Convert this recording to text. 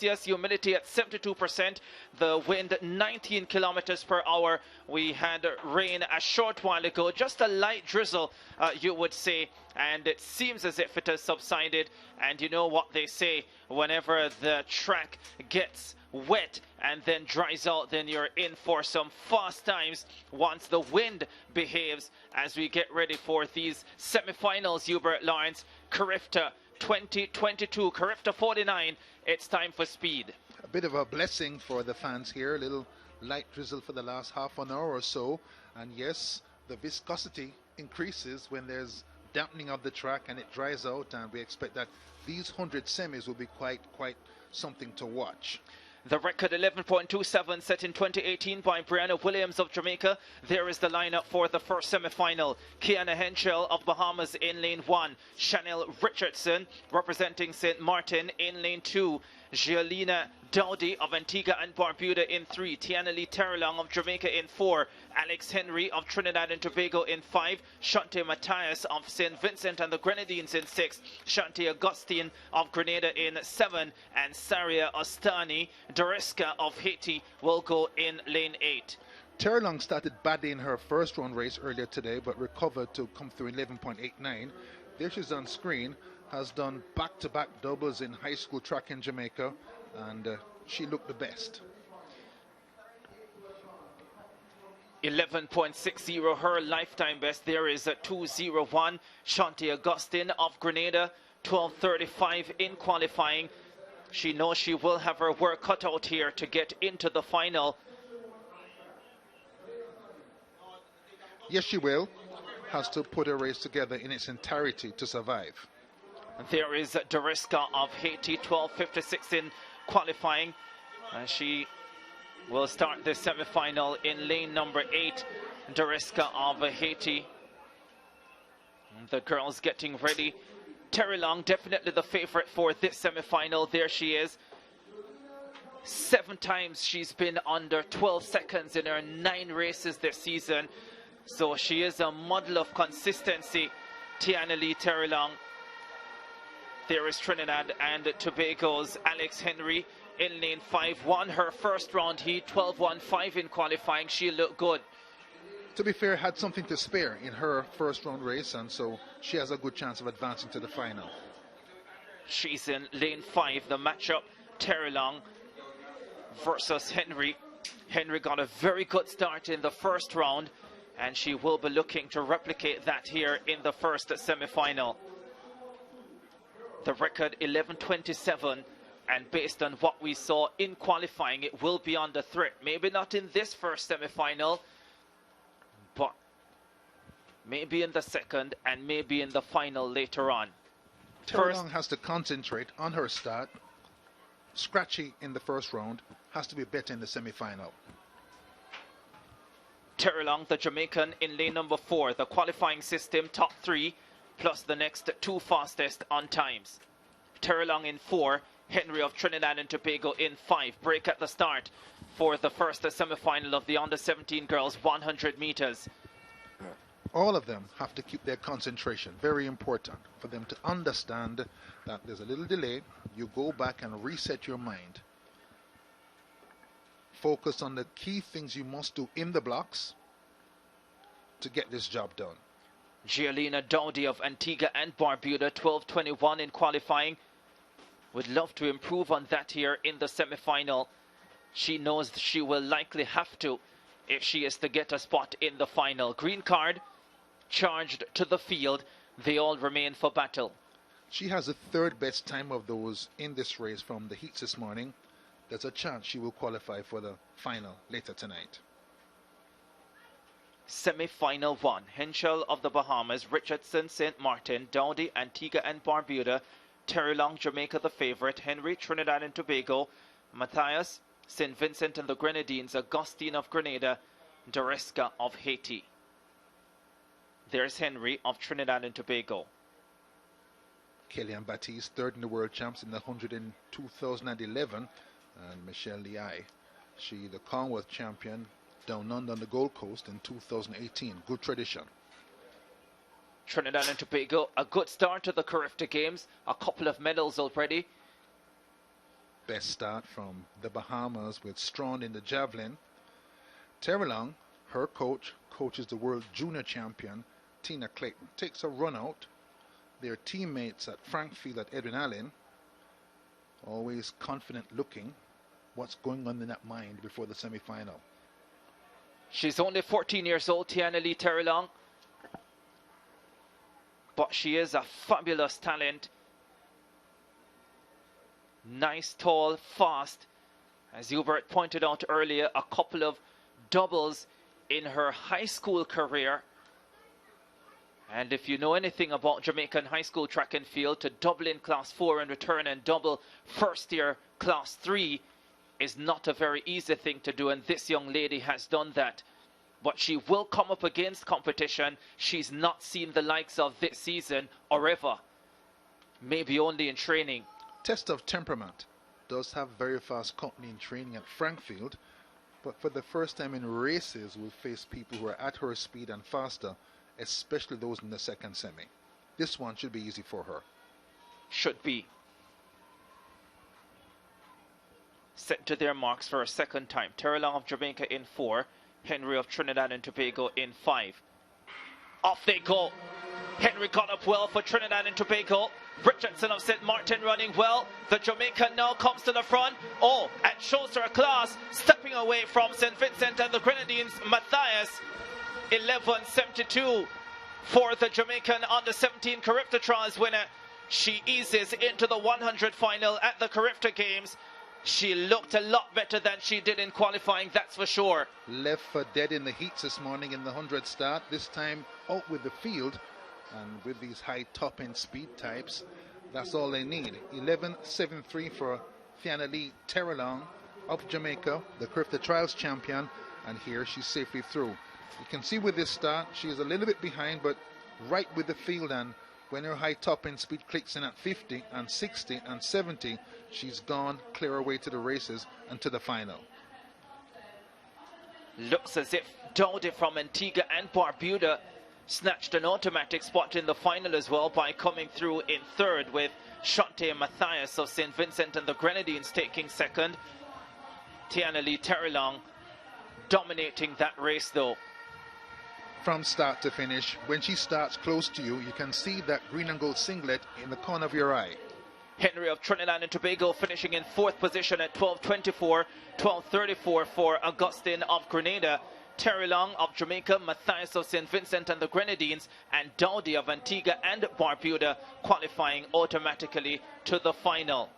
Yes, humidity at 72%, the wind 19 kilometers per hour. We had rain a short while ago, just a light drizzle, you would say, and it seems as if it has subsided. And you know what they say, whenever the track gets wet and then dries out, then you're in for some fast times once the wind behaves, as we get ready for these semi-finals. Hubert Lawrence, CARIFTA 2022, CARIFTA49, it's time for speed. A bit of a blessing for the fans here, a little light drizzle for the last half an hour or so, and yes, the viscosity increases when there's dampening of the track and it dries out, and we expect that these 100 semis will be quite something to watch. The record 11.27 set in 2018 by Brianna Williams of Jamaica. There is the lineup for the first semi-final. Kiana Henschel of Bahamas in lane 1. Chanel Richardson representing St. Martin in lane 2. Giolina Dowdy of Antigua and Barbuda in 3. Tiana Lee Terrelong of Jamaica in 4. Alex Henry of Trinidad and Tobago in 5. Shante Matthias of St. Vincent and the Grenadines in 6. Shante Augustine of Grenada in 7. And Saria Ostani Doriska of Haiti will go in lane 8. Terrelong started badly in her first round race earlier today, but recovered to come through 11.89. There she's on screen, has done back-to-back doubles in high school track in Jamaica, and she looked the best. 11.60 her lifetime best. There is a 2:01. Shante Augustine of Grenada, 12:35 in qualifying. She knows she will have her work cut out here to get into the final. Yes, she will. Has to put her race together in its entirety to survive. There is Doriska of Haiti, 12:56 in qualifying. And she will start the semi-final in lane number 8. Doriska of Haiti. The girls getting ready. Terrelong, definitely the favorite for this semi-final. There she is. 7 times she's been under 12 seconds in her 9 races this season. So she is a model of consistency, Tiana Lee Terrelong. There is Trinidad and Tobago's Alex Henry in lane 5. Won her first round heat, 12:15 in qualifying. She looked good. To be fair, had something to spare in her first round race, and so she has a good chance of advancing to the final. She's in lane 5, the matchup, Terrelong versus Henry. Henry got a very good start in the first round, and she will be looking to replicate that here in the first semi-final. The record 11.27, and based on what we saw in qualifying, it will be under threat. Maybe not in this first semi-final, but maybe in the second and maybe in the final later on. Terrelong has to concentrate on her start. Scratchy in the first round, has to be better in the semi-final. Terrelong, the Jamaican, in lane number 4. The qualifying system, top 3, plus the next 2 fastest on times. Terrelong in 4, Henry of Trinidad and Tobago in 5. Break at the start for the first semi-final of the under-17 girls 100 meters. All of them have to keep their concentration. Very important for them to understand that there's a little delay. You go back and reset your mind. Focus on the key things you must do in the blocks to get this job done. Giolina Dowdy of Antigua and Barbuda, 12:21 in qualifying. Would love to improve on that here in the semi-final. She knows she will likely have to if she is to get a spot in the final. Green card, charged to the field. They all remain for battle. She has the 3rd best time of those in this race from the heats this morning. There's a chance she will qualify for the final later tonight. Semi-final 1. Henschel of the Bahamas, Richardson, St. Martin, Dowdy, Antigua and Barbuda, Terrelong, Jamaica the favorite, Henry, Trinidad and Tobago, Matthias, St. Vincent and the Grenadines, Augustine of Grenada, Doriska of Haiti. There's Henry of Trinidad and Tobago. Kellyanne Baptiste, 3rd in the world champs in the 100 in 2011. And Michelle Liai, she the Commonwealth champion down under on the Gold Coast in 2018. Good tradition. Trinidad and Tobago, a good start to the CARIFTA Games. A couple of medals already. Best start from the Bahamas with Strawn in the javelin. Terrelong, her coach, coaches the world junior champion Tina Clayton. Takes a run out. Their teammates at Frankfield at Edwin Allen. Always confident looking. What's going on in that mind before the semi-final? She's only 14 years old, Tiana Lee Terrelong. But she is a fabulous talent. Nice, tall, fast. As Hubert pointed out earlier, a couple of doubles in her high school career. And if you know anything about Jamaican high school track and field, to double in class 4 and return and double first year class 3 is not a very easy thing to do, and this young lady has done that. But she will come up against competition she's not seen the likes of this season or ever. Maybe only in training. Test of temperament. Does have very fast company in training at Frankfield, but for the first time in races will face people who are at her speed and faster, especially those in the second semi. This one should be easy for her. Should be. Set to their marks for a second time. Terrelong of Jamaica in 4. Henry of Trinidad and Tobago in 5. Off they go. Henry got up well for Trinidad and Tobago. Richardson of St. Martin running well. The Jamaican now comes to the front. Oh, and shows her class, stepping away from St. Vincent and the Grenadines. Matthias, 11.72 for the Jamaican under-17 CARIFTA trials winner. She eases into the 100 final at the CARIFTA games. She looked a lot better than she did in qualifying, that's for sure. Left for dead in the heats this morning in the 100 start. This time out with the field. And with these high top-end speed types, that's all they need. 11.73 for Tiana Lee Terrelong of Jamaica, the CARIFTA Trials champion. And here she's safely through. You can see with this start, she's a little bit behind, but right with the field. And when her high top-end speed clicks in at 50 and 60 and 70, she's gone clear her way to the races and to the final. Looks as if Dowdy from Antigua and Barbuda snatched an automatic spot in the final as well by coming through in third, with Shante Matthias of St. Vincent and the Grenadines taking second. Tiana Lee Terrelong dominating that race though. From start to finish, when she starts close to you, you can see that green and gold singlet in the corner of your eye. Henry of Trinidad and Tobago finishing in 4th position at 12.24, 12.34 for Augustine of Grenada. Terrelong of Jamaica, Matthias of St. Vincent and the Grenadines, and Dowdy of Antigua and Barbuda qualifying automatically to the final.